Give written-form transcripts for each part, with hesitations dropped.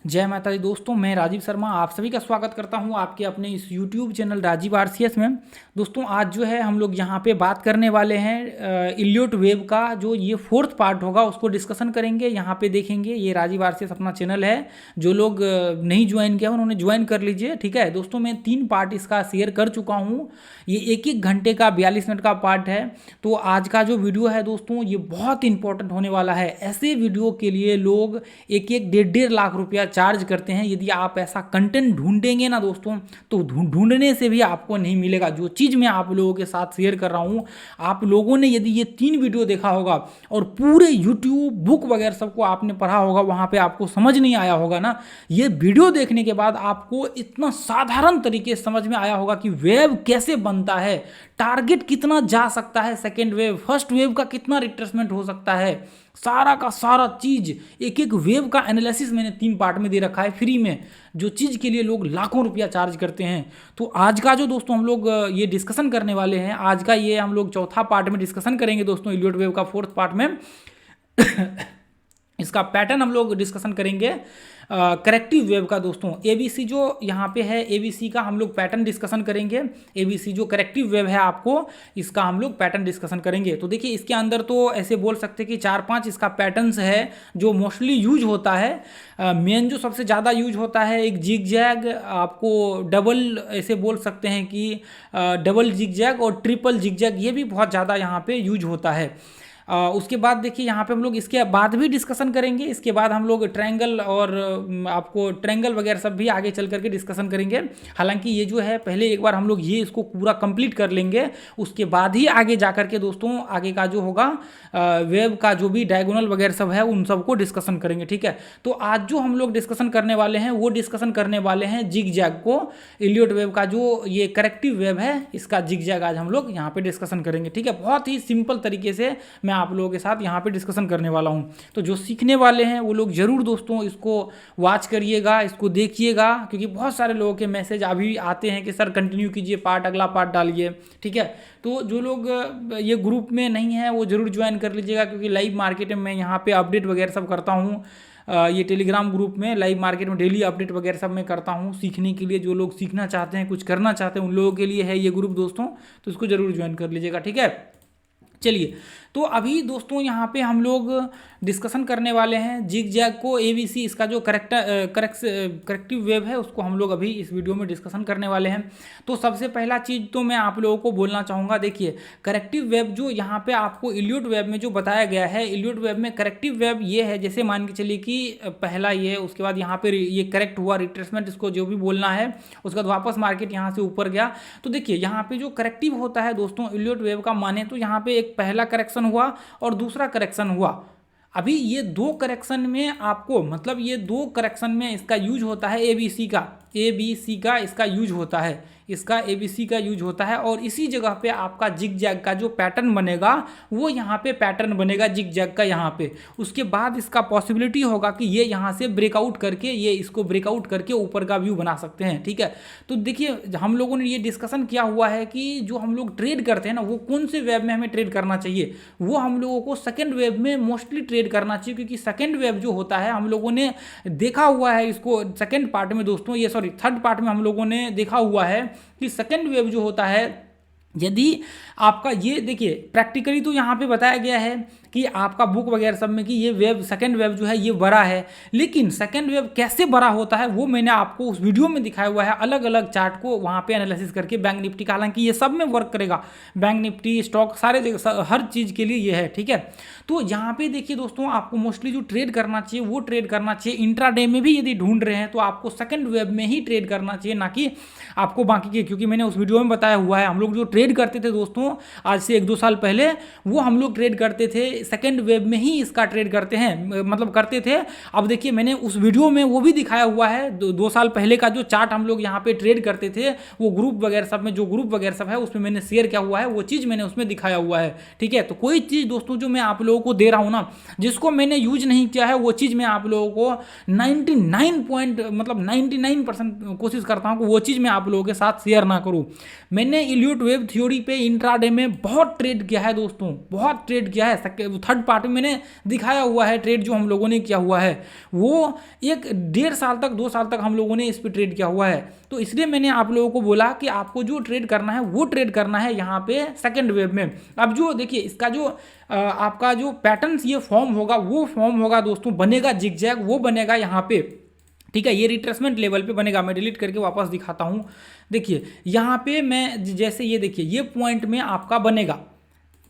जय माता दी दोस्तों, मैं राजीव शर्मा आप सभी का स्वागत करता हूं आपके अपने इस YouTube चैनल राजीव आरसीएस में। दोस्तों आज जो है हम लोग यहां पे बात करने वाले हैं इलियट वेव का जो ये फोर्थ पार्ट होगा उसको डिस्कशन करेंगे। यहां पे देखेंगे ये राजीव आरसीएस अपना चैनल है, जो लोग नहीं ज्वाइन किया उन्होंने ज्वाइन कर लीजिए। ठीक है दोस्तों, मैं 3 पार्ट इसका शेयर कर चुका हूँ। ये 1-1 घंटे का 42 मिनट का पार्ट है। तो आज का जो वीडियो है दोस्तों ये बहुत इंपॉर्टेंट होने वाला है। ऐसे वीडियो के लिए लोग 1-1 1.5 लाख रुपया चार्ज करते हैं। यदि आप ऐसा कंटेंट ढूंढेंगे ना दोस्तों तो ढूंढने से भी आपको नहीं मिलेगा। जो चीज़ मैं आप लोगों के साथ शेयर कर रहा हूँ, आप लोगों ने यदि ये 3 वीडियो देखा होगा और पूरे यूट्यूब बुक वगैरह सबको आपने पढ़ा होगा, वहाँ पे आपको समझ नहीं आया होगा ना, ये वीडियो देखने के बाद आपको इतना साधारण तरीके से समझ में आया होगा कि वेव कैसे बनता है, टारगेट कितना जा सकता है, सेकेंड वेव फर्स्ट वेव का कितना रिट्रेसमेंट हो सकता है। सारा का सारा चीज एक वेव का एनालिसिस मैंने 3 पार्ट में दे रखा है फ्री में, जो चीज़ के लिए लोग लाखों रुपया चार्ज करते हैं। तो आज का जो दोस्तों हम लोग ये डिस्कशन करने वाले हैं, आज का ये हम लोग चौथा पार्ट में डिस्कशन करेंगे दोस्तों। इलियट वेव का फोर्थ पार्ट में इसका पैटर्न हम लोग डिस्कशन करेंगे। करेक्टिव वेव का दोस्तों एबीसी जो यहाँ पे है, एबीसी का हम लोग पैटर्न डिस्कशन करेंगे। एबीसी जो करेक्टिव वेव है आपको, इसका हम लोग पैटर्न डिस्कशन करेंगे। तो देखिए इसके अंदर तो ऐसे बोल सकते हैं कि 4-5 इसका पैटर्न्स है जो मोस्टली यूज होता है। मेन जो सबसे ज़्यादा यूज होता है एक जिग जैग, आपको डबल ऐसे बोल सकते हैं कि डबल जिग जैग और ट्रिपल जिग जैग, ये भी बहुत ज़्यादा यहाँ पे यूज होता है। उसके बाद देखिए यहाँ पे हम लोग इसके बाद भी डिस्कशन करेंगे। इसके बाद हम लोग ट्रायंगल और आपको ट्रायंगल वगैरह सब भी आगे चल करके डिस्कशन करेंगे। हालांकि ये जो है पहले एक बार हम लोग ये इसको पूरा कंप्लीट कर लेंगे, उसके बाद ही आगे जा करके दोस्तों आगे का जो होगा वेव का जो भी डायगोनल वगैरह सब है उन सबको डिस्कशन करेंगे। ठीक है, तो आज जो हम लोग डिस्कशन करने वाले हैं वो डिस्कशन करने वाले हैं जिग जैग को। इलियट वेव का जो ये करेक्टिव वेव है इसका जिग जैग आज हम लोग यहाँ पे डिस्कशन करेंगे। ठीक है, बहुत ही सिंपल तरीके से मैं आप लोगों के साथ यहाँ पे डिस्कशन करने वाला हूँ। तो जो सीखने वाले हैं वो लोग जरूर दोस्तों इसको वॉच करिएगा, इसको देखिएगा, क्योंकि बहुत सारे लोगों के मैसेज अभी आते हैं कि सर कंटिन्यू कीजिए, पार्ट अगला पार्ट डालिए। ठीक है, तो जो लोग ये ग्रुप में नहीं है वो जरूर ज्वाइन कर लीजिएगा, क्योंकि लाइव मार्केट में मैं यहाँ पे अपडेट वगैरह सब करता हूँ। ये टेलीग्राम ग्रुप में लाइव मार्केट में डेली अपडेट वगैरह सब मैं करता हूँ सीखने के लिए। जो लोग सीखना चाहते हैं, कुछ करना चाहते हैं, उन लोगों के लिए है ये ग्रुप दोस्तों, तो इसको जरूर ज्वाइन कर लीजिएगा। ठीक है, चलिए तो अभी दोस्तों यहाँ पे हम लोग डिस्कशन करने वाले हैं जिग जैग को, एबीसी इसका जो करेक्टिव वेव है उसको हम लोग अभी इस वीडियो में डिस्कशन करने वाले हैं। तो सबसे पहला चीज़ तो मैं आप लोगों को बोलना चाहूँगा, देखिए करेक्टिव वेव जो यहाँ पे आपको इलियट वेव में जो बताया गया है, इलियट वेव में करेक्टिव वेव ये है, जैसे मान के चलिए कि पहला ये, उसके बाद यहाँ पे ये करेक्ट हुआ, रिट्रेसमेंट इसको जो भी बोलना है, उसके बाद वापस मार्केट यहाँ से ऊपर गया। तो देखिए यहाँ पे जो करेक्टिव होता है दोस्तों इलियट वेव का, माने तो यहाँ पे एक पहला करेक्शन हुआ और दूसरा करेक्शन हुआ। अभी ये 2 करेक्शन में आपको, मतलब ये 2 करेक्शन में इसका यूज होता है एबीसी का इसका यूज होता है, इसका एबीसी का यूज होता है। और इसी जगह पे आपका जिग जैग का जो पैटर्न बनेगा वो यहाँ पे पैटर्न बनेगा जिग जैग का यहाँ पे। उसके बाद इसका पॉसिबिलिटी होगा कि ये यहाँ से ब्रेकआउट करके, ये इसको ब्रेकआउट करके ऊपर का व्यू बना सकते हैं। ठीक है, तो देखिए हम लोगों ने ये डिस्कशन किया हुआ है कि जो हम लोग ट्रेड करते हैं ना, वो कौन से वेव में हमें ट्रेड करना चाहिए, वो हम लोगों को सेकेंड वेव में मोस्टली ट्रेड करना चाहिए। क्योंकि सेकेंड वेव जो होता है हम लोगों ने देखा हुआ है इसको सेकेंड पार्ट में दोस्तों, ये सॉरी थर्ड पार्ट में हम लोगों ने देखा हुआ है कि सेकेंड वेव जो होता है, यदि आपका ये देखिए प्रैक्टिकली तो यहाँ पे बताया गया है कि आपका बुक वगैरह सब में कि ये वेव सेकेंड वेव जो है ये बड़ा है, लेकिन सेकेंड वेव कैसे बड़ा होता है वो मैंने आपको उस वीडियो में दिखाया हुआ है, अलग अलग चार्ट को वहाँ पे एनालिसिस करके बैंक निफ्टी का। हालांकि ये सब में वर्क करेगा, बैंक निफ्टी स्टॉक सारे जगह हर चीज़ के लिए ये है। ठीक है, तो यहाँ पे देखिए दोस्तों आपको मोस्टली जो ट्रेड करना चाहिए वो ट्रेड करना चाहिए इंट्राडे में भी। यदि ढूंढ रहे हैं तो आपको सेकेंड वेव में ही ट्रेड करना चाहिए, ना कि आपको बाकी के, क्योंकि मैंने उस वीडियो में बताया हुआ है हम लोग जो ट्रेड करते थे दोस्तों आज से 1-2 साल पहले, वो हम लोग ट्रेड करते थे सेकेंड वेव में ही, इसका ट्रेड करते हैं, मतलब करते थे। अब देखिए मैंने उस वीडियो में वो भी दिखाया हुआ है, 2 साल पहले का जो चार्ट हम लोग यहाँ पे ट्रेड करते थे, वो ग्रुप वगैरह सब में, जो ग्रुप वगैरह सब है उसमें मैंने शेयर किया हुआ है, वो चीज़ मैंने उसमें दिखाया हुआ है। ठीक है, तो कोई चीज़ दोस्तों जो मैं आप लोगों को दे रहा हूँ ना, जिसको मैंने यूज नहीं किया है वो चीज़ मैं आप लोगों को 99% कोशिश करता हूँ कि वो चीज़ मैं आप लोगों के साथ शेयर ना करूँ। मैंने इलियट वेव थ्योरी पे इंट्राडे में बहुत ट्रेड किया है दोस्तों, बहुत ट्रेड किया है। थर्ड पार्टी मैंने दिखाया हुआ है ट्रेड जो हम लोगों ने किया हुआ है, वो 1.5 साल तक 2 साल तक हम लोगों ने इस पर ट्रेड किया हुआ है। तो इसलिए मैंने आप लोगों को बोला कि आपको जो ट्रेड करना है वो ट्रेड करना है यहाँ पे सेकंड वेव में। अब जो देखिए इसका जो आपका जो पैटर्न्स ये फॉर्म होगा, वो फॉर्म होगा दोस्तों, बनेगा जिगजैग, वो बनेगा यहाँ पे, ठीक है। ये रिट्रेसमेंट लेवल पे बनेगा। मैं डिलीट करके वापस दिखाता हूँ। देखिए यहाँ पे मैं जैसे ये देखिए ये पॉइंट में आपका बनेगा,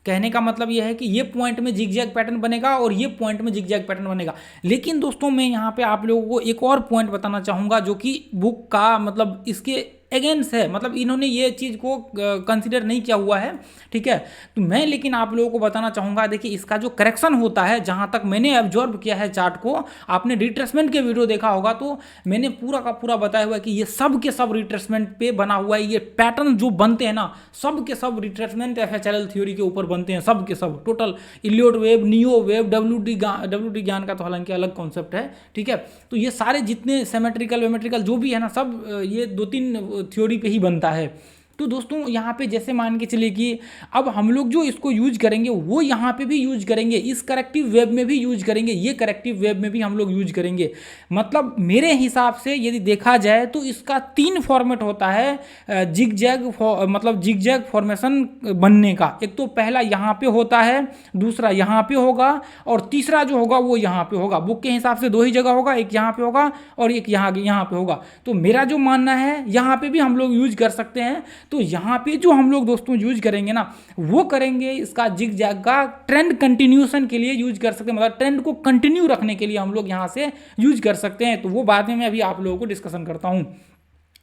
कहने का मतलब ये है कि ये पॉइंट में जिगजैग पैटर्न बनेगा और ये पॉइंट में जिगजैग पैटर्न बनेगा। लेकिन दोस्तों मैं यहाँ पे आप लोगों को एक और पॉइंट बताना चाहूँगा जो कि बुक का मतलब इसके अगेंस्ट है, मतलब इन्होंने ये चीज़ को कंसिडर नहीं किया हुआ है, ठीक है। तो मैं लेकिन आप लोगों को बताना चाहूँगा, देखिए इसका जो करेक्शन होता है, जहाँ तक मैंने ऑब्जर्व किया है चार्ट को, आपने रिट्रेसमेंट के वीडियो देखा होगा तो मैंने पूरा का पूरा बताया हुआ है कि ये सब के सब रिट्रेसमेंट पे बना हुआ है। ये पैटर्न जो बनते हैं ना, सब के सब रिट्रेसमेंट FHLL थ्योरी के ऊपर बनते हैं, सब के सब total. Elliot wave, neo wave, WD ज्ञान का तो हालांकि अलग कॉन्सेप्ट है, ठीक है। तो ये सारे जितने सिमेट्रिकल वेमेट्रिकल जो भी है ना, सब ये 2-3 थ्योरी पे ही बनता है। तो दोस्तों यहाँ पे जैसे मान के चलिए कि अब हम लोग जो इसको यूज करेंगे वो यहाँ पे भी यूज करेंगे, इस करेक्टिव वेब में भी यूज करेंगे, ये करेक्टिव वेब में भी हम लोग यूज करेंगे। मतलब मेरे हिसाब से यदि देखा जाए तो इसका 3 फॉर्मेट होता है जिगजैग, मतलब जिगजैग फॉर्मेशन बनने का। एक तो पहला यहाँ पे होता है, दूसरा यहाँ पे होगा और तीसरा जो होगा वो यहाँ पे होगा। बुक के हिसाब से 2 ही जगह होगा, एक यहाँ पे होगा और एक यहाँ पे होगा। तो मेरा जो मानना है यहाँ पे भी हम लोग यूज कर सकते हैं। तो यहाँ पे जो हम लोग दोस्तों यूज करेंगे ना, वो करेंगे इसका जिगजैग का ट्रेंड कंटिन्यूएशन के लिए यूज कर सकते हैं, मतलब ट्रेंड को कंटिन्यू रखने के लिए हम लोग यहाँ से यूज कर सकते हैं। तो वो बाद में मैं अभी आप लोगों को डिस्कशन करता हूँ,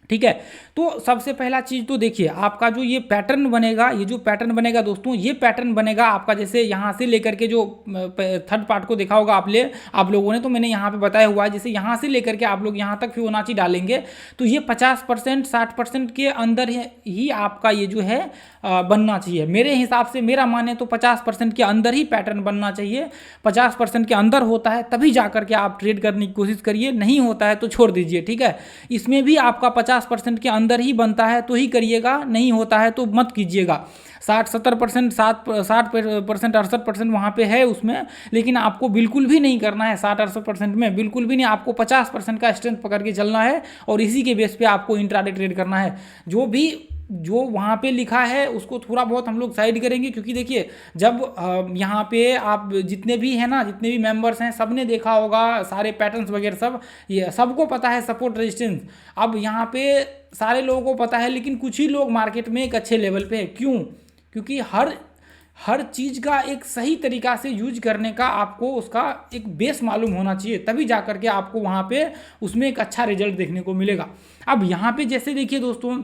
ठीक है। तो सबसे पहला चीज़ तो देखिए आपका जो ये पैटर्न बनेगा, ये जो पैटर्न बनेगा दोस्तों, ये पैटर्न बनेगा आपका जैसे यहाँ से लेकर के जो थर्ड पार्ट को देखा होगा आप लोगों ने, तो मैंने यहाँ पे बताया हुआ है, जैसे यहाँ से लेकर के आप लोग यहाँ तक फिबोनाची डालेंगे तो ये 50% 60% के अंदर ही आपका ये जो है बनना चाहिए। मेरे हिसाब से मेरा माने तो 50% के अंदर ही पैटर्न बनना चाहिए। 50% के अंदर होता है तभी जा करके आप ट्रेड करने की कोशिश करिए, नहीं होता है तो छोड़ दीजिए, ठीक है। इसमें भी आपका 50% के अंदर ही बनता है तो ही करिएगा, नहीं होता है तो मत कीजिएगा। 60-70%, 60% 68% वहाँ पे है उसमें, लेकिन आपको बिल्कुल भी नहीं करना है 60-68% में, बिल्कुल भी नहीं। आपको 50% का स्ट्रेंथ पकड़ के चलना है और इसी के बेस पे आपको इंट्राडे ट्रेड करना है। जो वहाँ पे लिखा है उसको थोड़ा बहुत हम लोग साइड करेंगे, क्योंकि देखिए जब यहाँ पे आप जितने भी हैं ना, जितने भी मेंबर्स हैं, सब ने देखा होगा सारे पैटर्न्स वगैरह सब, ये सबको पता है सपोर्ट रेजिस्टेंस। अब यहाँ पे सारे लोगों को पता है, लेकिन कुछ ही लोग मार्केट में एक अच्छे लेवल पे है। क्यों? क्योंकि हर चीज़ का एक सही तरीका से यूज करने का आपको उसका एक बेस मालूम होना चाहिए, तभी जा करके आपको वहाँ पे उसमें एक अच्छा रिजल्ट देखने को मिलेगा। अब यहाँ पे जैसे देखिए दोस्तों,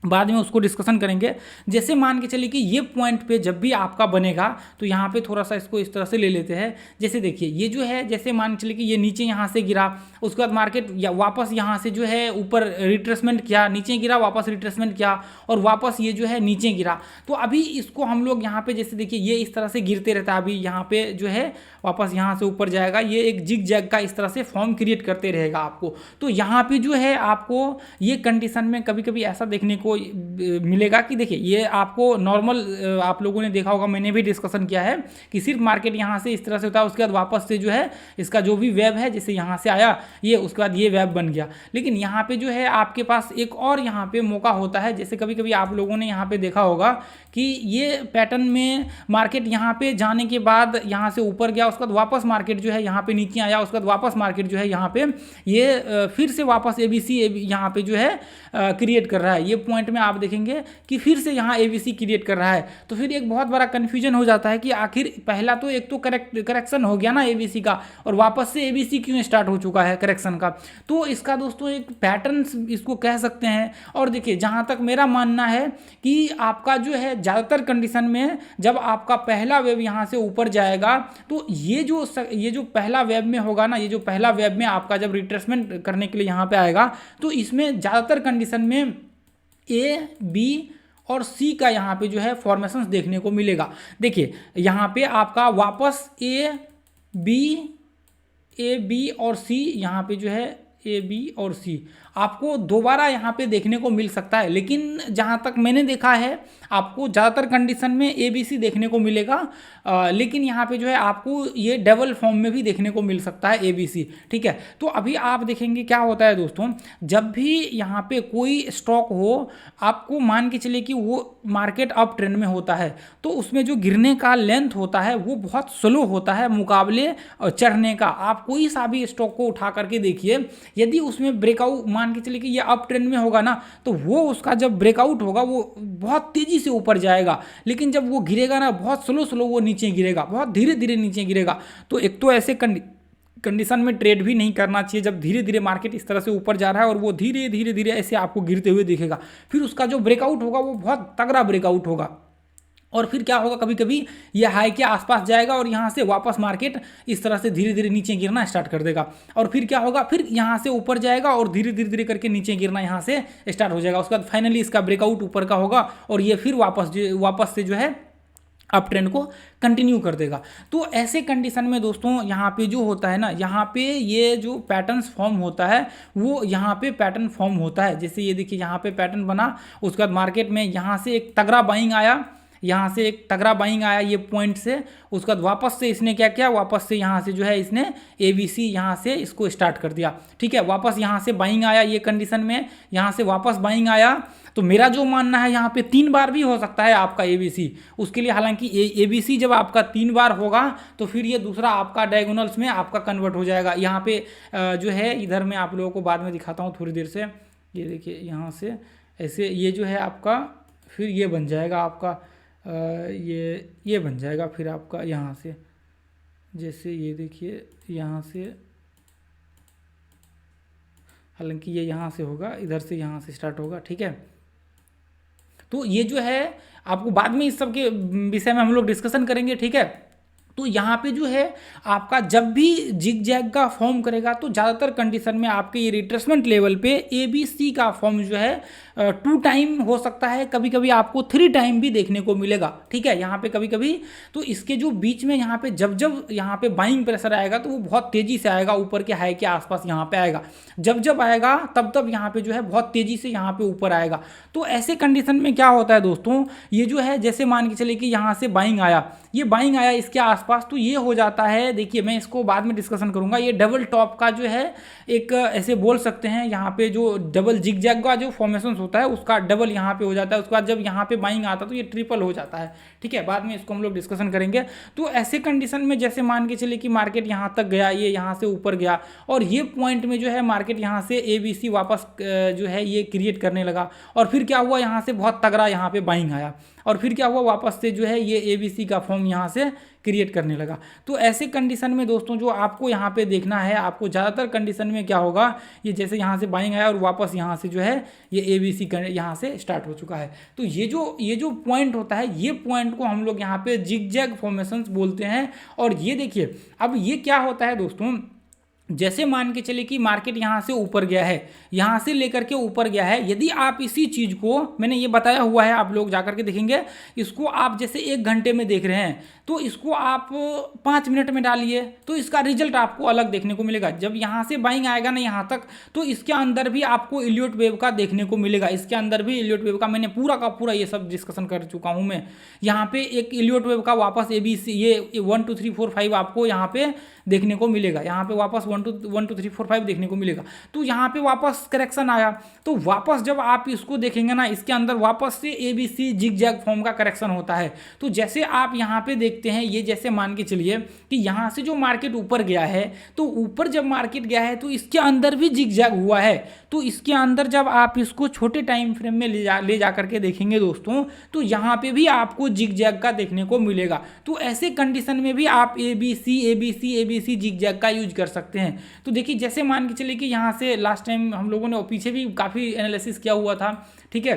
बाद में उसको डिस्कशन करेंगे। जैसे मान के चलिए कि ये पॉइंट पे जब भी आपका बनेगा तो यहाँ पे थोड़ा सा इसको इस तरह से ले लेते हैं। जैसे देखिए ये जो है, जैसे मान के चलिए कि ये नीचे यहाँ से गिरा, उसके बाद मार्केट या वापस यहाँ से जो है ऊपर रिट्रेसमेंट किया, नीचे गिरा, वापस रिट्रेसमेंट किया और वापस ये जो है नीचे गिरा। तो अभी इसको हम लोग यहाँ पे जैसे देखिए ये इस तरह से गिरते रहता है, अभी यहाँ पे जो है वापस यहाँ से ऊपर जाएगा, ये एक जिग जैग का इस तरह से फॉर्म क्रिएट करते रहेगा आपको। तो यहाँ पे जो है आपको ये कंडीशन में कभी कभी ऐसा देखने को मिलेगा कि देखिए ये आपको नॉर्मल आप लोगों ने देखा होगा, मैंने भी डिस्कशन किया है कि सिर्फ मार्केट यहाँ से इस तरह से होता है, उसके बाद वापस से जो है इसका जो भी वेब है, जैसे यहाँ से आया ये, उसके बाद ये वेब बन गया। लेकिन यहाँ पे जो है आपके पास एक और यहाँ पे मौका होता है, जैसे कभी कभी आप लोगों ने यहाँ पे देखा होगा कि ये पैटर्न में मार्केट यहाँ पे जाने के बाद यहाँ से ऊपर गया, उसके बाद वापस मार्केट जो है यहाँ पे नीचे आया, उसके बाद वापस मार्केट जो है यहाँ पे ये फिर से वापस ABC यहाँ पे जो है क्रिएट कर रहा है। ये पॉइंट में आप देखेंगे कि फिर से यहाँ ABC क्रिएट कर रहा है। तो फिर एक बहुत बड़ा कन्फ्यूजन हो जाता है कि आखिर पहला तो एक तो करेक्शन हो गया ना ABC का, और वापस से ABC क्यों स्टार्ट हो चुका है करेक्शन का। तो इसका दोस्तों एक पैटर्न इसको कह सकते हैं। और देखिए जहाँ तक मेरा मानना है कि आपका जो है ज़्यादातर कंडीशन में जब आपका पहला वेब यहाँ से ऊपर जाएगा तो ये जो पहला वेब में होगा ना, ये जो पहला वेब में आपका जब रिट्रेसमेंट करने के लिए यहाँ पे आएगा तो इसमें ज़्यादातर कंडीशन में A, B और C का यहाँ पे जो है फॉर्मेशंस देखने को मिलेगा। देखिए यहाँ पे आपका वापस A, B और C यहाँ पे जो है ए बी और सी आपको दोबारा यहाँ पे देखने को मिल सकता है, लेकिन जहाँ तक मैंने देखा है आपको ज़्यादातर कंडीशन में ए बी सी देखने को मिलेगा, लेकिन यहाँ पे जो है आपको ये डबल फॉर्म में भी देखने को मिल सकता है ए बी सी। ठीक है, तो अभी आप देखेंगे क्या होता है दोस्तों, जब भी यहाँ पे कोई स्टॉक हो, आपको मान के चले कि वो मार्केट अप ट्रेंड में होता है तो उसमें जो गिरने का लेंथ होता है वो बहुत स्लो होता है मुकाबले चढ़ने का। आप कोई सा भी स्टॉक को उठा करके देखिए, यदि उसमें ब्रेकआउट मान के चलिए कि ये अप ट्रेंड में होगा ना, तो वो उसका जब ब्रेकआउट होगा वो बहुत तेजी से ऊपर जाएगा, लेकिन जब वो गिरेगा ना बहुत स्लो स्लो वो नीचे गिरेगा, बहुत धीरे धीरे नीचे गिरेगा। तो एक तो ऐसे कंडीशन में ट्रेड भी नहीं करना चाहिए जब धीरे धीरे मार्केट इस तरह से ऊपर जा रहा है और वो धीरे धीरे धीरे ऐसे आपको गिरते हुए दिखेगा। फिर उसका जो ब्रेकआउट होगा वो बहुत तगड़ा ब्रेकआउट होगा, और फिर क्या होगा, कभी कभी ये हाई के आसपास जाएगा और यहाँ से वापस मार्केट इस तरह से धीरे धीरे नीचे गिरना स्टार्ट कर देगा, और फिर क्या होगा, फिर यहाँ से ऊपर जाएगा और धीरे धीरे धीरे करके नीचे गिरना यहाँ से स्टार्ट हो जाएगा। उसके बाद फाइनली इसका ब्रेकआउट ऊपर का होगा और ये फिर वापस से जो है अप ट्रेंड को कंटिन्यू कर देगा। तो ऐसे कंडीशन में दोस्तों यहाँ पे जो होता है ना, यहाँ पे ये जो पैटर्न्स फॉर्म होता है वो यहाँ पे पैटर्न फॉर्म होता है। जैसे ये देखिए यहाँ पे पैटर्न बना, उसके बाद मार्केट में यहाँ से एक तगड़ा बाइंग आया, यहाँ से एक तगड़ा बाइंग आया ये पॉइंट से, उसके बाद वापस से इसने क्या किया, वापस से यहाँ से जो है इसने ए बी सी यहाँ से इसको स्टार्ट कर दिया। ठीक है, वापस यहाँ से बाइंग आया ये कंडीशन में, यहाँ से वापस बाइंग आया। तो मेरा जो मानना है यहाँ पे 3 बार भी हो सकता है आपका ए बी सी, उसके लिए हालांकि ए बी सी जब आपका 3 बार होगा तो फिर ये दूसरा आपका डायगोनल्स में आपका कन्वर्ट हो जाएगा। यहाँ पे जो है इधर मैं आप लोगों को बाद में दिखाता हूँ थोड़ी देर से। ये देखिए यहाँ से ऐसे ये जो है आपका फिर ये बन जाएगा आपका ये बन जाएगा फिर आपका यहाँ से, जैसे ये देखिए यहाँ से, हालांकि ये यहाँ से होगा, इधर से यहाँ से स्टार्ट होगा। ठीक है, तो ये जो है आपको बाद में इस सब के विषय में हम लोग डिस्कशन करेंगे। ठीक है, तो यहाँ पे जो है आपका जब भी जिग जैग का फॉर्म करेगा तो ज़्यादातर कंडीशन में आपके ये रिट्रेसमेंट लेवल पे ए बी सी का फॉर्म जो है 2 टाइम हो सकता है, कभी कभी आपको 3 टाइम भी देखने को मिलेगा। ठीक है, यहाँ पे कभी कभी तो इसके जो बीच में यहाँ पे जब जब यहाँ पे बाइंग प्रेशर आएगा तो वो बहुत तेज़ी से आएगा, ऊपर के हाई के आसपास यहाँ पे आएगा, जब जब आएगा तब तब यहाँ पे जो है बहुत तेज़ी से यहाँ पे ऊपर आएगा। तो ऐसे कंडीशन में क्या होता है दोस्तों, ये जो है जैसे मान के चले कि यहाँ से बाइंग आया, ये बाइंग आया इसके आसपास, तो ये हो जाता है, देखिए मैं इसको बाद में डिस्कशन करूंगा, ये डबल टॉप का जो है एक ऐसे बोल सकते हैं, यहाँ पे जो डबल जिग जैग का जो फॉर्मेशन होता है उसका डबल यहाँ पे हो जाता है, उसके बाद जब यहाँ पे बाइंग आता है तो ये ट्रिपल हो जाता है। ठीक है, बाद में इसको हम लोग डिस्कशन करेंगे। तो ऐसे कंडीशन में जैसे मान के चले कि मार्केट यहाँ तक गया, ये यहाँ से ऊपर गया और ये पॉइंट में जो है मार्केट यहाँ से ए बी सी वापस जो है ये क्रिएट करने लगा, और फिर क्या हुआ, यहाँ से बहुत तगड़ा यहाँ पे बाइंग आया, और फिर क्या हुआ, वापस से जो है ये ए बी सी का फॉर्म यहाँ से क्रिएट करने लगा। तो ऐसे कंडीशन में दोस्तों जो आपको यहाँ पे देखना है, आपको ज़्यादातर कंडीशन में क्या होगा, ये जैसे यहाँ से बाइंग आया और वापस यहाँ से जो है ये ए बी सी यहाँ से स्टार्ट हो चुका है। तो ये जो पॉइंट होता है, ये पॉइंट को हम लोग यहाँ पे जिग जैग फॉर्मेशंस बोलते हैं। और ये देखिए अब ये क्या होता है दोस्तों, जैसे मान के चले कि मार्केट यहाँ से ऊपर गया है, यहाँ से लेकर के ऊपर गया है, यदि आप इसी चीज़ को, मैंने ये बताया हुआ है, आप लोग जाकर के देखेंगे, इसको आप जैसे 1 घंटे में देख रहे हैं तो इसको आप 5 मिनट में डालिए तो इसका रिजल्ट आपको अलग देखने को मिलेगा। जब यहाँ से बाइंग आएगा ना यहाँ तक, तो इसके अंदर भी आपको इलियट वेव का देखने को मिलेगा, इसके अंदर भी इलियट वेव का मैंने पूरा का पूरा ये सब डिस्कशन कर चुका हूँ मैं। यहाँ पे एक इलियट वेव का वापस ए बी सी ये 1 2 3 4 5 आपको यहाँ पे देखने को मिलेगा, यहाँ पे वापस 1 2 3 4 5 देखने को मिलेगा। तो यहाँ पे वापस करेक्शन आया, तो वापस जब आप इसको देखेंगे ना, इसके अंदर वापस से A B C zig zag form का करेक्शन होता है। तो जैसे आप यहाँ पे देखते हैं, ये जैसे मान के चलिए कि यहाँ से जो मार्केट ऊपर गया है, तो ऊपर जब मार्केट गया है तो इसके अंदर भी जिग जैग हुआ है। तो इसके अंदर जब आप इसको छोटे टाइम फ्रेम में ले जा करके देखेंगे दोस्तों, तो यहाँ पे भी आपको जिग जैग का देखने को मिलेगा। तो ऐसे कंडीशन में भी आप A B C zig zag का यूज कर सकते हैं। तो देखिए जैसे मान के चलिए कि यहाँ से लास्ट टाइम हम लोगों ने पीछे भी काफ़ी एनालिसिस किया हुआ था, ठीक है,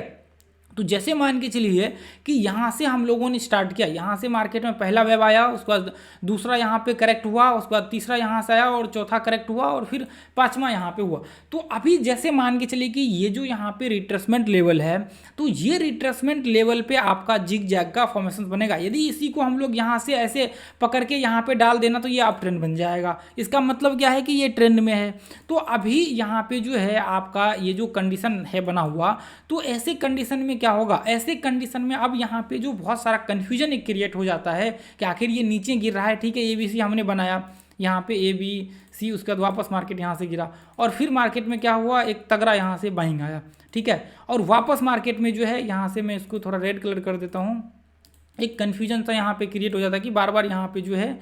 तो जैसे मान के चलिए कि यहाँ से हम लोगों ने स्टार्ट किया, यहाँ से मार्केट में पहला वेब आया, उसके बाद दूसरा यहाँ पे करेक्ट हुआ, उसके बाद तीसरा यहाँ से आया और चौथा करेक्ट हुआ और फिर पांचवा यहाँ पे हुआ। तो अभी जैसे मान के चलिए कि ये जो यहाँ पे रिट्रेसमेंट लेवल है, तो ये रिट्रेसमेंट लेवल पे आपका जिग जैग का फॉर्मेशन बनेगा। यदि इसी को हम लोग यहाँ से ऐसे पकड़ के यहाँ पे डाल देना तो ये अप ट्रेंड बन जाएगा। इसका मतलब क्या है कि ये ट्रेंड में है। तो अभी यहाँ पे जो है आपका ये जो कंडीशन है बना हुआ, तो ऐसे कंडीशन में क्या होगा, ऐसे कंडीशन में अब यहाँ पे जो बहुत सारा कन्फ्यूजन एक क्रिएट हो जाता है कि आखिर ये नीचे गिर रहा है, ठीक है ABC हमने बनाया यहाँ पे ABC, उसके बाद वापस मार्केट यहाँ से गिरा और फिर मार्केट में क्या हुआ, एक तगड़ा यहाँ से बाइंग आया, ठीक है। और वापस मार्केट में जो है यहाँ से मैं इसको थोड़ा रेड कलर कर देता हूँ, एक कन्फ्यूजन सा यहाँ पे क्रिएट हो जाता है कि बार बार यहाँ पे जो है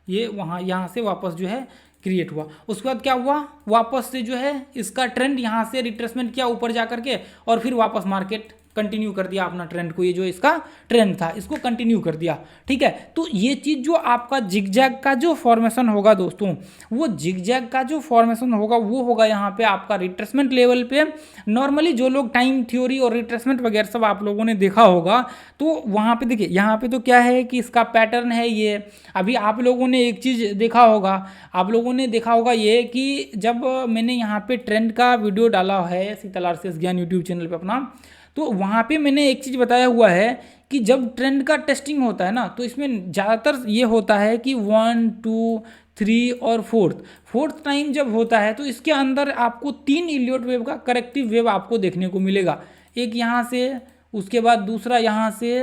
ये वहाँ यहाँ से वापस जो है क्रिएट हुआ। उसके बाद क्या हुआ, वापस से जो है इसका ट्रेंड यहाँ से रिट्रेसमेंट किया ऊपर जा करके और फिर वापस मार्केट कंटिन्यू कर दिया अपना ट्रेंड को, ये जो इसका ट्रेंड था इसको कंटिन्यू कर दिया, ठीक है। तो ये चीज़ जो आपका जिगजैग का जो फॉर्मेशन होगा दोस्तों, वो जिगजैग का जो फॉर्मेशन होगा वो होगा यहाँ पे आपका रिट्रेसमेंट लेवल पे। नॉर्मली जो लोग टाइम थ्योरी और रिट्रेसमेंट वगैरह सब आप लोगों ने देखा होगा, तो वहाँ पे देखिए यहाँ पे तो क्या है कि इसका पैटर्न है ये। अभी आप लोगों ने एक चीज़ देखा होगा, आप लोगों ने देखा होगा ये कि जब मैंने यहाँ पे ट्रेंड का वीडियो डाला है शीतल आरसीएस ज्ञान यूट्यूब चैनल पे अपना, तो वहाँ पे मैंने एक चीज़ बताया हुआ है कि जब ट्रेंड का टेस्टिंग होता है ना, तो इसमें ज़्यादातर ये होता है कि 1 2 3 और फोर्थ टाइम जब होता है तो इसके अंदर आपको 3 इलियट वेव का करेक्टिव वेव आपको देखने को मिलेगा। एक यहाँ से, उसके बाद दूसरा यहाँ से।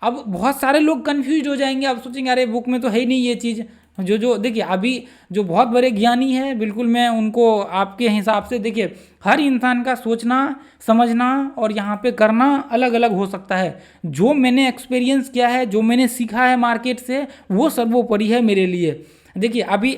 अब बहुत सारे लोग कंफ्यूज हो जाएंगे, अब सोचेंगे अरे बुक में तो है ही नहीं ये चीज़। जो देखिए अभी जो बहुत बड़े ज्ञानी है, बिल्कुल मैं उनको आपके हिसाब से, देखिए हर इंसान का सोचना समझना और यहाँ पे करना अलग अलग हो सकता है। जो मैंने एक्सपीरियंस किया है, जो मैंने सीखा है मार्केट से, वो सर्वोपरि है मेरे लिए। देखिए अभी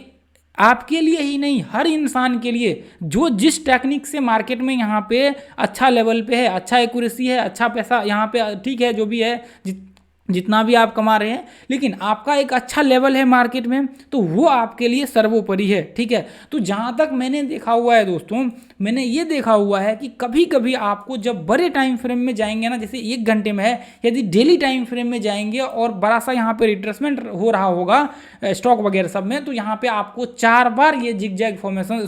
आपके लिए ही नहीं, हर इंसान के लिए जो जिस टेक्निक से मार्केट में यहाँ पे अच्छा लेवल पे है, अच्छा एक्यूरेसी है, अच्छा पैसा यहाँ पे ठीक है, जो भी है जितना भी आप कमा रहे हैं, लेकिन आपका एक अच्छा लेवल है मार्केट में, तो वो आपके लिए सर्वोपरि है, ठीक है। तो जहाँ तक मैंने देखा हुआ है दोस्तों, मैंने ये देखा हुआ है कि कभी कभी आपको जब बड़े टाइम फ्रेम में जाएंगे ना, जैसे 1 घंटे में है, यदि डेली टाइम फ्रेम में जाएंगे और बड़ा सा यहाँ पे रिट्रेसमेंट हो रहा होगा स्टॉक वगैरह सब में, तो यहाँ पे आपको 4 बार ये जिगजैग फॉर्मेशन,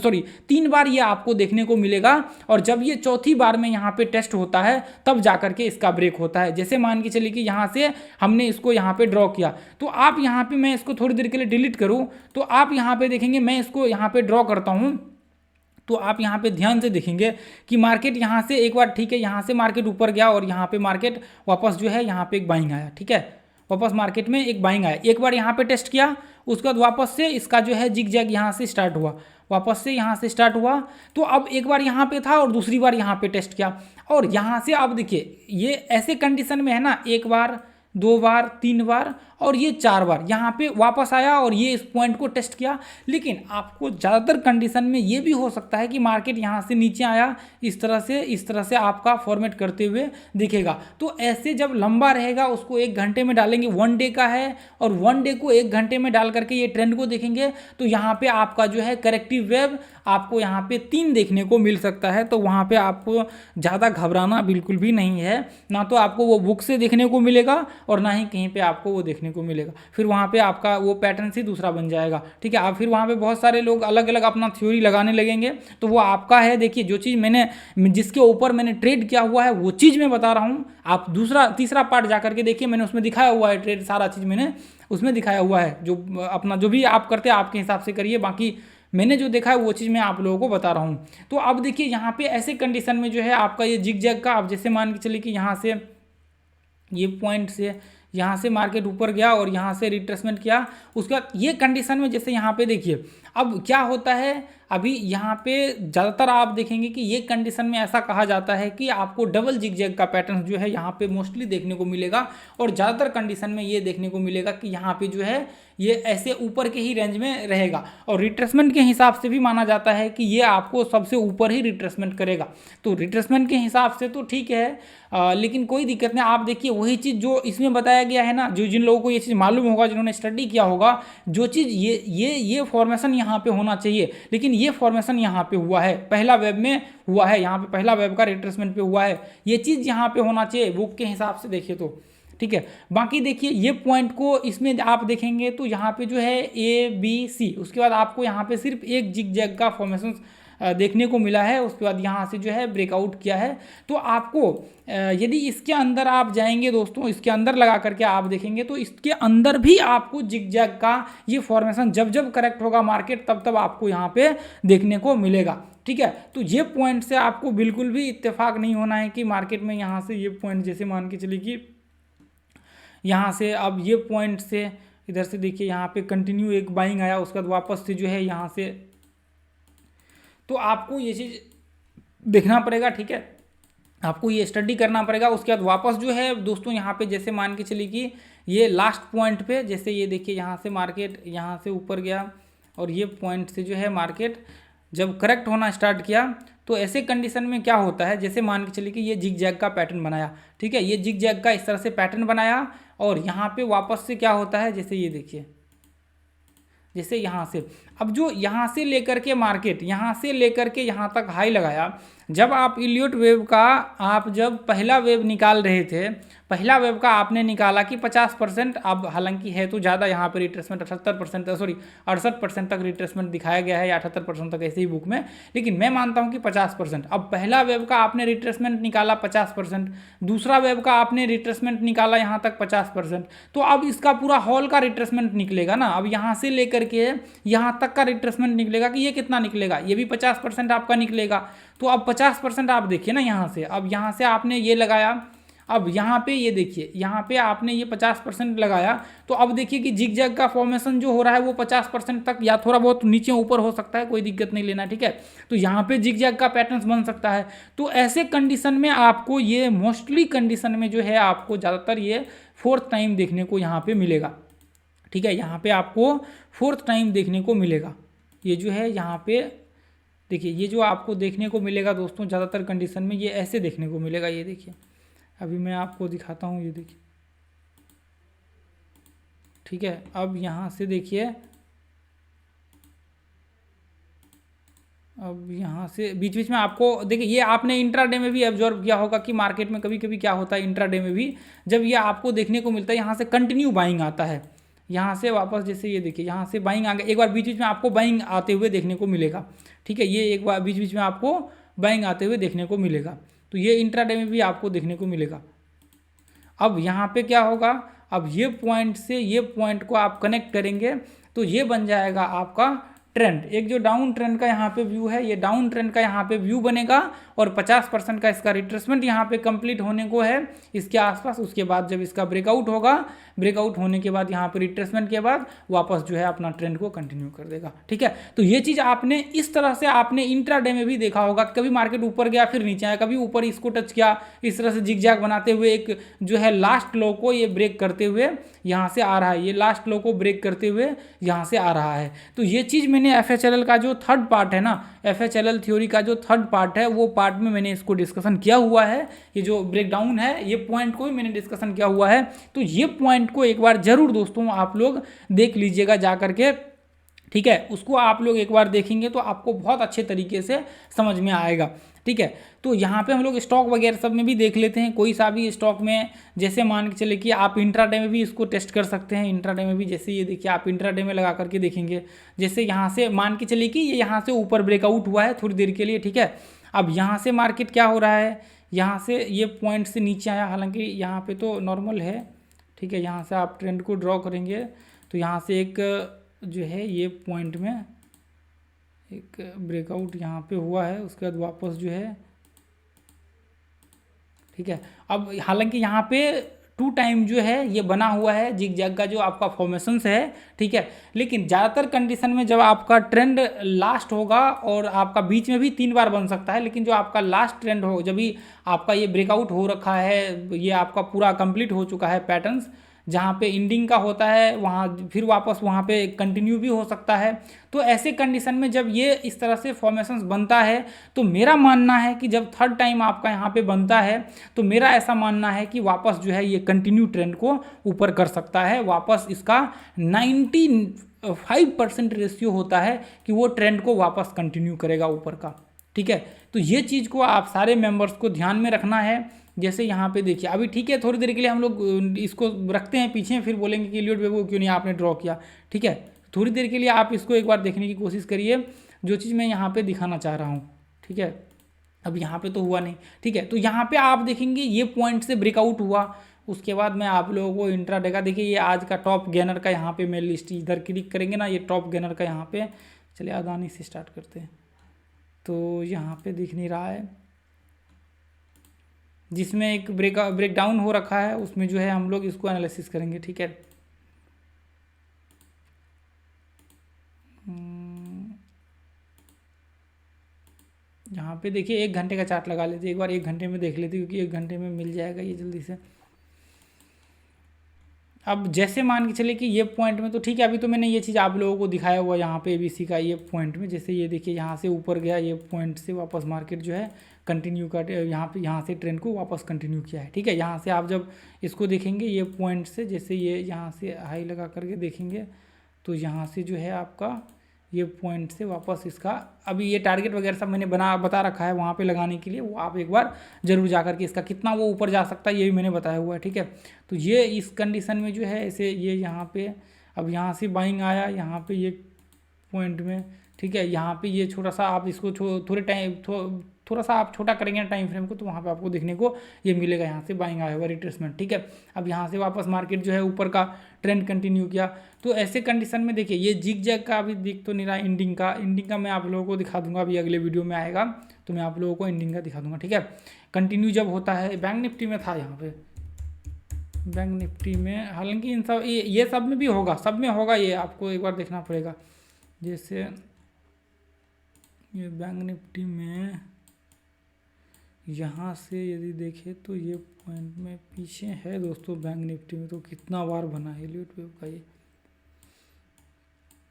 3 बार ये आपको देखने को मिलेगा। और जब ये चौथी बार में यहाँ पे टेस्ट होता है तब जा करके इसका ब्रेक होता है। जैसे मान के चलिए कि यहाँ से हमने इसको यहाँ पे ड्रॉ किया, तो आप यहाँ पे, मैं इसको थोड़ी देर के लिए डिलीट करूँ तो आप यहाँ पे देखेंगे, मैं इसको यहाँ पे ड्रॉ करता हूँ, तो आप यहाँ पे ध्यान से देखेंगे कि मार्केट यहाँ से एक बार, ठीक है, यहाँ से मार्केट ऊपर गया और यहाँ पे मार्केट वापस जो है यहाँ पे एक बाइंग आया, ठीक है, वापस मार्केट में एक बाइंग आया। एक बार यहाँ पे टेस्ट किया, उसके बाद वापस से इसका जो है जिगजैग यहाँ से स्टार्ट हुआ, वापस से यहाँ से स्टार्ट हुआ। तो अब एक बार यहाँ पे था और दूसरी बार यहाँ पे टेस्ट किया, और यहाँ से अब देखिए ये ऐसे कंडीशन में है ना, 1 बार 2 बार 3 बार और ये 4 बार यहाँ पे वापस आया और ये इस पॉइंट को टेस्ट किया। लेकिन आपको ज़्यादातर कंडीशन में ये भी हो सकता है कि मार्केट यहाँ से नीचे आया, इस तरह से आपका फॉर्मेट करते हुए दिखेगा। तो ऐसे जब लंबा रहेगा उसको 1 घंटे में डालेंगे, 1 डे का है, और 1 डे को 1 घंटे में डाल करके ये ट्रेंड को देखेंगे, तो यहाँ पे आपका जो है करेक्टिव वेव आपको यहाँ पे 3 देखने को मिल सकता है। तो वहाँ पे आपको ज़्यादा घबराना बिल्कुल भी नहीं है, ना तो आपको वो बुक से देखने को मिलेगा और ना ही कहीं पे आपको वो देखने को मिलेगा। फिर वहाँ पे आपका वो पैटर्न से दूसरा बन जाएगा, ठीक है। आप फिर वहाँ पे बहुत सारे लोग अलग अलग अपना थ्योरी लगाने लगेंगे, तो वो आपका है। देखिए जो चीज़ मैंने, जिसके ऊपर मैंने ट्रेड किया हुआ है वो चीज़ मैं बता रहा हूँ, आप तीसरा पार्ट जा करके देखिए, मैंने उसमें दिखाया हुआ है ट्रेड, सारा चीज़ मैंने उसमें दिखाया हुआ है। जो अपना जो भी आप करते हैं आपके हिसाब से करिए, बाकी मैंने जो देखा है वो चीज़ मैं आप लोगों को बता रहा हूँ। तो अब देखिए यहाँ पे ऐसे कंडीशन में जो है आपका ये जिगजैग का, आप जैसे मान के चलिए कि यहाँ से ये पॉइंट से यहाँ से मार्केट ऊपर गया और यहाँ से रिट्रेसमेंट किया, उसके बाद ये कंडीशन में जैसे यहाँ पे देखिए अब क्या होता है। अभी यहाँ पे ज़्यादातर आप देखेंगे कि ये कंडीशन में ऐसा कहा जाता है कि आपको डबल जिगजैग का पैटर्न जो है यहाँ पे मोस्टली देखने को मिलेगा, और ज़्यादातर कंडीशन में ये देखने को मिलेगा कि यहाँ पे जो है ये ऐसे ऊपर के ही रेंज में रहेगा, और रिट्रेसमेंट के हिसाब से भी माना जाता है कि ये आपको सबसे ऊपर ही रिट्रेसमेंट करेगा। तो रिट्रेसमेंट के हिसाब से तो ठीक है, लेकिन कोई दिक्कत नहीं। आप देखिए वही चीज़ जो इसमें बताया गया है ना, जो जिन लोगों को ये चीज़ मालूम होगा, जिन्होंने स्टडी किया होगा, जो चीज़ ये फॉर्मेशन यहाँ पे होना चाहिए, लेकिन ये फॉर्मेशन यहाँ पे हुआ है, पहला वेब में हुआ है, यहाँ पे पहला वेब का रिट्रेसमेंट पे हुआ है, ये चीज़ यहाँ पे होना चाहिए बुक के हिसाब से देखिए तो, ठीक है। बाकी देखिए ये पॉइंट को इसमें आप देखेंगे तो यहाँ पे जो है ABC, उसके बाद आपको यहाँ पे सिर्फ एक जिग जैग का फॉर्मेशन देखने को मिला है, उसके बाद यहाँ से जो है ब्रेकआउट किया है। तो आपको यदि इसके अंदर आप जाएंगे दोस्तों, इसके अंदर लगा करके आप देखेंगे तो इसके अंदर भी आपको जिग जैग का ये फॉर्मेशन जब जब करेक्ट होगा मार्केट तब तब आपको यहाँ पे देखने को मिलेगा, ठीक है। तो ये पॉइंट से आपको बिल्कुल भी इत्तेफाक नहीं होना है कि मार्केट में यहाँ से ये पॉइंट, जैसे मान के चलिए कि यहाँ से अब ये पॉइंट से इधर से देखिए यहाँ पे कंटिन्यू एक बाइंग आया, उसके बाद वापस से जो है यहाँ से, तो आपको ये चीज़ देखना पड़ेगा, ठीक है, आपको ये स्टडी करना पड़ेगा। उसके बाद वापस जो है दोस्तों यहाँ पे जैसे मान के चलिए कि ये लास्ट पॉइंट पे, जैसे ये देखिए यहाँ से मार्केट यहाँ से ऊपर गया और ये पॉइंट से जो है मार्केट जब करेक्ट होना स्टार्ट किया, तो ऐसे कंडीशन में क्या होता है, जैसे मान के चलिए कि ये जिग जैग का पैटर्न बनाया, ठीक है, ये जिग जैग का इस तरह से पैटर्न बनाया और यहाँ पे वापस से क्या होता है, जैसे ये देखिए, जैसे यहाँ से अब जो यहाँ से लेकर के मार्केट यहाँ से लेकर के यहाँ तक हाई लगाया, जब आप इलियट वेव का आप जब पहला वेव निकाल रहे थे, पहला वेव का आपने निकाला कि 50%, अब हालांकि है तो ज़्यादा यहाँ पे रिट्रेसमेंट 68% तक रिट्रेसमेंट दिखाया गया है या 78% तक ऐसे ही बुक में, लेकिन मैं मानता हूँ कि 50%। अब पहला वेव का आपने रिट्रेसमेंट निकाला 50%, दूसरा वेव का आपने रिट्रेसमेंट निकाला यहाँ तक 50%, तो अब इसका पूरा हॉल का रिट्रेसमेंट निकलेगा ना। अब यहाँ से लेकर के यहाँ तक का रिट्रेसमेंट निकलेगा कि ये कितना निकलेगा, ये भी 50% आपका निकलेगा। तो अब 50% आप देखिए ना यहाँ से, अब यहाँ से आपने ये लगाया, अब यहाँ पे ये देखिए यहाँ पे आपने ये 50% लगाया, तो अब देखिए कि जिग जैग का फॉर्मेशन जो हो रहा है वो 50% तक या थोड़ा बहुत नीचे ऊपर हो सकता है, कोई दिक्कत नहीं लेना, ठीक है। तो यहाँ पे जिग जैग का पैटर्न बन सकता है। तो ऐसे कंडीशन में आपको ये मोस्टली कंडीशन में जो है आपको ज़्यादातर ये फोर्थ टाइम देखने को यहाँ पे मिलेगा, ठीक है, यहाँ पे आपको फोर्थ टाइम देखने को मिलेगा। ये जो है यहाँ पे देखिए, ये जो आपको देखने को मिलेगा दोस्तों ज़्यादातर कंडीशन में ये ऐसे देखने को मिलेगा। ये देखिए अभी मैं आपको दिखाता हूँ, ये देखिए, ठीक है। अब यहाँ से देखिए, अब यहाँ से बीच बीच में आपको देखिए, ये आपने इंट्राडे में भी ऑब्जर्व किया होगा कि मार्केट में कभी कभी क्या होता है, इंट्राडे में भी जब ये आपको देखने को मिलता है यहाँ से कंटिन्यू बाइंग आता है, यहाँ से वापस जैसे ये देखिए यहाँ से बाइंग आ गया, एक बार बीच बीच में आपको बाइंग आते हुए देखने को मिलेगा, ठीक है, ये एक बार बीच बीच में आपको बाइंग आते हुए देखने को मिलेगा। तो ये इंट्राडे में भी आपको देखने को मिलेगा। अब यहाँ पे क्या होगा, अब ये पॉइंट से ये पॉइंट को आप कनेक्ट करेंगे तो ये बन जाएगा आपका ट्रेंड, एक जो डाउन ट्रेंड का यहाँ पे व्यू है, ये डाउन ट्रेंड का यहाँ पे व्यू बनेगा और 50% का इसका रिट्रेसमेंट यहाँ पे कंप्लीट होने को है इसके आसपास। उसके बाद जब इसका ब्रेकआउट होगा, ब्रेकआउट होने के बाद यहाँ पे रिट्रेसमेंट के बाद वापस जो है अपना ट्रेंड को कंटिन्यू कर देगा, ठीक है। तो ये चीज़ आपने इस तरह से आपने इंट्राडे में भी देखा होगा, कभी मार्केट ऊपर गया फिर नीचे आया, कभी ऊपर इसको टच किया, इस तरह से जिगजैग बनाते हुए एक जो है लास्ट लो को ये ब्रेक करते हुए यहाँ से आ रहा है, ये लास्ट लो को ब्रेक करते हुए यहाँ से आ रहा है। तो ये चीज़ मैंने FHLL का जो थर्ड पार्ट है ना, FHLL थ्योरी का जो थर्ड पार्ट है वो पार्ट में मैंने इसको डिस्कशन किया हुआ है, ये जो ब्रेकडाउन है ये पॉइंट को भी मैंने डिस्कशन किया हुआ है। तो ये पॉइंट को एक बार जरूर दोस्तों आप लोग देख लीजिएगा जा करके, ठीक है, उसको आप लोग एक बार देखेंगे तो आपको बहुत अच्छे तरीके से समझ में आएगा, ठीक है। तो यहाँ पे हम लोग स्टॉक वगैरह सब में भी देख लेते हैं, कोई सा भी स्टॉक में जैसे मान के चले कि आप इंट्राडे में भी इसको टेस्ट कर सकते हैं। इंट्राडे में भी जैसे ये देखिए आप इंट्राडे में लगा करके देखेंगे, जैसे यहाँ से मान के चलिए कि ये यहाँ से ऊपर ब्रेकआउट हुआ है थोड़ी देर के लिए, ठीक है। अब यहाँ से मार्केट क्या हो रहा है, यहाँ से ये पॉइंट से नीचे आया, हालांकि यहाँ पे तो नॉर्मल है, ठीक है। यहाँ से आप ट्रेंड को ड्रॉ करेंगे तो यहाँ से एक जो है ये पॉइंट में एक ब्रेकआउट यहाँ पे हुआ है, उसके बाद वापस जो है, ठीक है। अब हालांकि यहाँ पे 2 टाइम जो है ये बना हुआ है जिग जैग का जो आपका फॉर्मेशंस है, ठीक है। लेकिन ज़्यादातर कंडीशन में जब आपका ट्रेंड लास्ट होगा और आपका बीच में भी 3 बार बन सकता है, लेकिन जो आपका लास्ट ट्रेंड हो, जब भी आपका ये ब्रेकआउट हो रखा है, ये आपका पूरा कंप्लीट हो चुका है पैटर्न्स, जहाँ पे एंडिंग का होता है वहाँ फिर वापस वहाँ पे कंटिन्यू भी हो सकता है। तो ऐसे कंडीशन में जब ये इस तरह से फॉर्मेशंस बनता है तो मेरा मानना है कि जब थर्ड टाइम आपका यहाँ पे बनता है तो मेरा ऐसा मानना है कि वापस जो है ये कंटिन्यू ट्रेंड को ऊपर कर सकता है, वापस इसका 90 5% रेशियो होता है कि वो ट्रेंड को वापस कंटिन्यू करेगा ऊपर का। ठीक है, तो ये चीज़ को आप सारे मेंबर्स को ध्यान में रखना है। जैसे यहाँ पे देखिए अभी ठीक है, थोड़ी देर के लिए हम लोग इसको रखते हैं पीछे, फिर बोलेंगे कि एलियट वेव को क्यों नहीं आपने ड्रॉ किया। ठीक है, थोड़ी देर के लिए आप इसको एक बार देखने की कोशिश करिए, जो चीज़ मैं यहाँ पे दिखाना चाह रहा हूँ। ठीक है, अब यहाँ पे तो हुआ नहीं। ठीक है, तो यहाँ पे आप देखेंगे ये पॉइंट से ब्रेकआउट हुआ, उसके बाद मैं आप लोगों को इंट्राडे का देखिए ये आज का टॉप गेनर का यहाँ पे मैं लिस्ट इधर क्लिक करेंगे ना, ये टॉप गेनर का यहाँ पे, चलिए अदानी से स्टार्ट करते हैं। तो यहाँ पे दिख नहीं रहा है, जिसमें एक ब्रेक डाउन हो रखा है, उसमें जो है हम लोग इसको एनालिसिस करेंगे। ठीक है, यहाँ पे देखिए 1 घंटे का चार्ट लगा लेते, एक बार 1 घंटे में देख लेते, क्योंकि 1 घंटे में मिल जाएगा ये जल्दी से। अब जैसे मान के चले कि ये पॉइंट में तो ठीक है, अभी तो मैंने ये चीज़ आप लोगों को दिखाया हुआ यहाँ पे एबीसी का ये पॉइंट में, जैसे ये देखिए यहाँ से ऊपर गया, ये पॉइंट से वापस मार्केट जो है कंटिन्यू कर यहाँ से ट्रेंड को वापस कंटिन्यू किया है। ठीक है, यहाँ से आप जब इसको देखेंगे ये पॉइंट से, जैसे ये यहाँ से हाई लगा करके देखेंगे, तो यहाँ से जो है आपका ये पॉइंट से वापस इसका, अभी ये टारगेट वगैरह सब मैंने बता रखा है वहाँ पे लगाने के लिए, वो आप एक बार जरूर जा करके इसका कितना वो ऊपर जा सकता है ये भी मैंने बताया हुआ है। ठीक है, तो ये इस कंडीशन में जो है ऐसे ये यहाँ पे, अब यहाँ से बाइंग आया यहाँ पे ये पॉइंट में। ठीक है, यहाँ पे ये छोटा सा आप इसको थोड़ा सा आप छोटा करेंगे टाइम फ्रेम को, तो वहाँ पे आपको देखने को ये मिलेगा, यहाँ से बाइंग आया हुआ रिट्रेसमेंट। ठीक है, अब यहाँ से वापस मार्केट जो है ऊपर का ट्रेंड कंटिन्यू किया, तो ऐसे कंडीशन में देखिए ये जिग जैग का अभी दिख तो नहीं रहा, एंडिंग का मैं आप लोगों को दिखा दूंगा, अभी अगले वीडियो में आएगा तो मैं आप लोगों को एंडिंग का दिखा दूंगा। ठीक है, कंटिन्यू जब होता है, बैंक निफ्टी में था, यहाँ पे बैंक निफ्टी में, हालांकि इन सब ये सब में भी होगा, सब में होगा, ये आपको एक बार देखना पड़ेगा। जैसे ये बैंक निफ्टी में यहाँ से यदि देखें तो ये पॉइंट में पीछे है दोस्तों, बैंक निफ्टी में तो कितना बार बना है एलियट वेव का ये,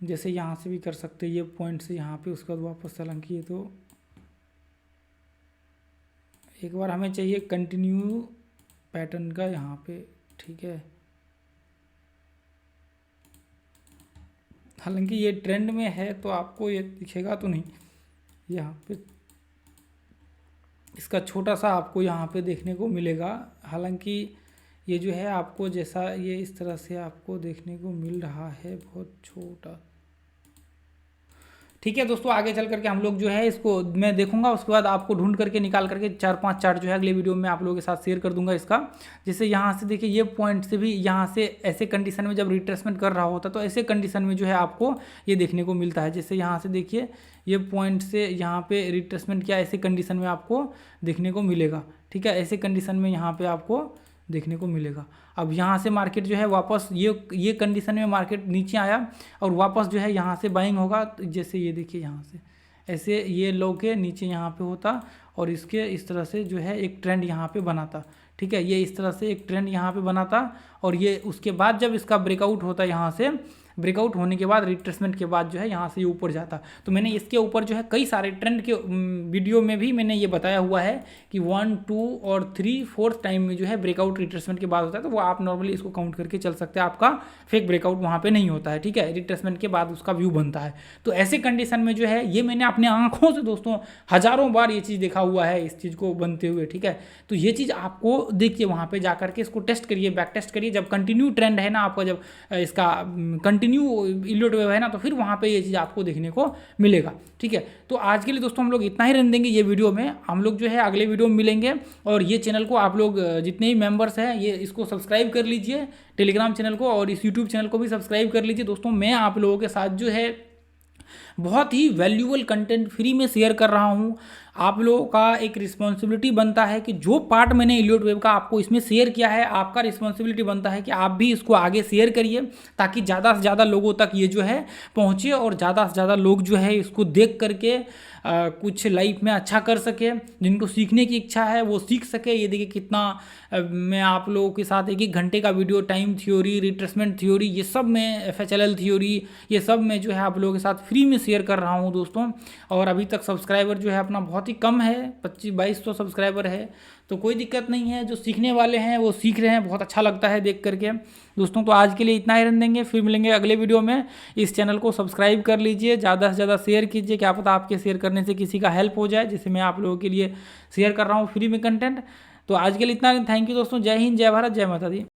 जैसे यहाँ से भी कर सकते हैं ये पॉइंट से यहाँ पे, उसके बाद वापस हालांकि ये तो एक बार हमें चाहिए कंटिन्यू पैटर्न का यहाँ पे। ठीक है, हालांकि ये ट्रेंड में है तो आपको ये दिखेगा तो नहीं, यहाँ पे इसका छोटा सा आपको यहाँ पे देखने को मिलेगा, हालांकि ये जो है आपको जैसा ये इस तरह से आपको देखने को मिल रहा है, बहुत छोटा। ठीक है दोस्तों, आगे चल करके हम लोग जो है इसको मैं देखूंगा, उसके बाद आपको ढूंढ करके निकाल करके 4-5 चार्ट जो है अगले वीडियो में आप लोगों के साथ शेयर कर दूंगा इसका। जैसे यहाँ से देखिए ये पॉइंट से भी यहाँ से ऐसे कंडीशन में जब रिट्रेसमेंट कर रहा होता तो ऐसे कंडीशन में जो है आपको ये देखने को मिलता है। जैसे यहाँ से देखिए ये पॉइंट से यहाँ पे रिट्रेसमेंट किया, ऐसे कंडीशन में आपको देखने को मिलेगा। ठीक है, ऐसे कंडीशन में यहाँ पे आपको देखने को मिलेगा। अब यहाँ से मार्केट जो है वापस ये कंडीशन में मार्केट नीचे आया और वापस जो है यहाँ से बाइंग होगा, जैसे ये देखिए यहाँ से ऐसे ये लो के नीचे यहाँ पे होता और इसके इस तरह से जो है एक ट्रेंड यहाँ पे बनाता। ठीक है, ये इस तरह से एक ट्रेंड यहाँ पे बनाता और ये उसके बाद जब इसका ब्रेकआउट होता यहाँ से, ब्रेकआउट होने के बाद रिट्रेसमेंट के बाद जो है यहाँ से ये ऊपर जाता। तो मैंने इसके ऊपर जो है कई सारे ट्रेंड के वीडियो में भी मैंने ये बताया हुआ है कि 1, 2 और 3, 4 टाइम में जो है ब्रेकआउट रिट्रेसमेंट के बाद होता है, तो वो आप नॉर्मली इसको काउंट करके चल सकते हैं, आपका फेक ब्रेकआउट वहाँ पे नहीं होता है। ठीक है, रिट्रेसमेंट के बाद उसका व्यू बनता है। तो ऐसे कंडीशन में जो है ये मैंने अपने आंखों से दोस्तों हज़ारों बार ये चीज़ देखा हुआ है, इस चीज़ को बनते हुए। ठीक है, तो ये चीज़ आपको देखिए वहाँ पर जा करके इसको टेस्ट करिए, बैक टेस्ट करिए, जब कंटिन्यू ट्रेंड है ना आपका, जब इसका कंटिन्यू एलियट वेव है ना, तो फिर वहाँ पे ये चीज़ आपको देखने को मिलेगा। ठीक है, तो आज के लिए दोस्तों हम लोग इतना ही रहने देंगे ये वीडियो में, हम लोग जो है अगले वीडियो में मिलेंगे। और ये चैनल को आप लोग जितने भी मेंबर्स हैं ये इसको सब्सक्राइब कर लीजिए, टेलीग्राम चैनल को, और इस यूट्यूब चैनल को भी सब्सक्राइब कर लीजिए। दोस्तों मैं आप लोगों के साथ जो है बहुत ही वैल्यूएबल कंटेंट फ्री में शेयर कर रहा हूँ। आप लोगों का एक रिस्पॉन्सिबिलिटी बनता है कि जो पार्ट मैंने एलियट वेव का आपको इसमें शेयर किया है, आपका रिस्पॉन्सिबिलिटी बनता है कि आप भी इसको आगे शेयर करिए, ताकि ज़्यादा से ज़्यादा लोगों तक ये जो है पहुँचे और ज़्यादा से ज़्यादा लोग जो है इसको देख करके कुछ लाइफ में अच्छा कर सके। जिनको सीखने की इच्छा है वो सीख सके। ये देखिए कितना मैं आप लोगों के साथ 1-1 घंटे का video, time theory, retracement theory, ये सब में FHLL थ्योरी, ये सब में जो है आप लोगों के साथ फ्री में शेयर कर रहा हूँ दोस्तों। और अभी तक सब्सक्राइबर जो है अपना बहुत ही कम है, 2500 सब्सक्राइबर है, तो कोई दिक्कत नहीं है। जो सीखने वाले हैं वो सीख रहे हैं, बहुत अच्छा लगता है देख करके दोस्तों। तो आज के लिए इतना ही रहने देंगे, फिर मिलेंगे अगले वीडियो में। इस चैनल को सब्सक्राइब कर लीजिए, ज़्यादा से ज़्यादा शेयर कीजिए, क्या पता आपके शेयर करने से किसी का हेल्प हो जाए, जिसे मैं आप लोगों के लिए शेयर कर रहा हूँ फ्री में कंटेंट। तो आज के लिए इतना, थैंक यू दोस्तों। जय हिंद, जय भारत, जय माता दी।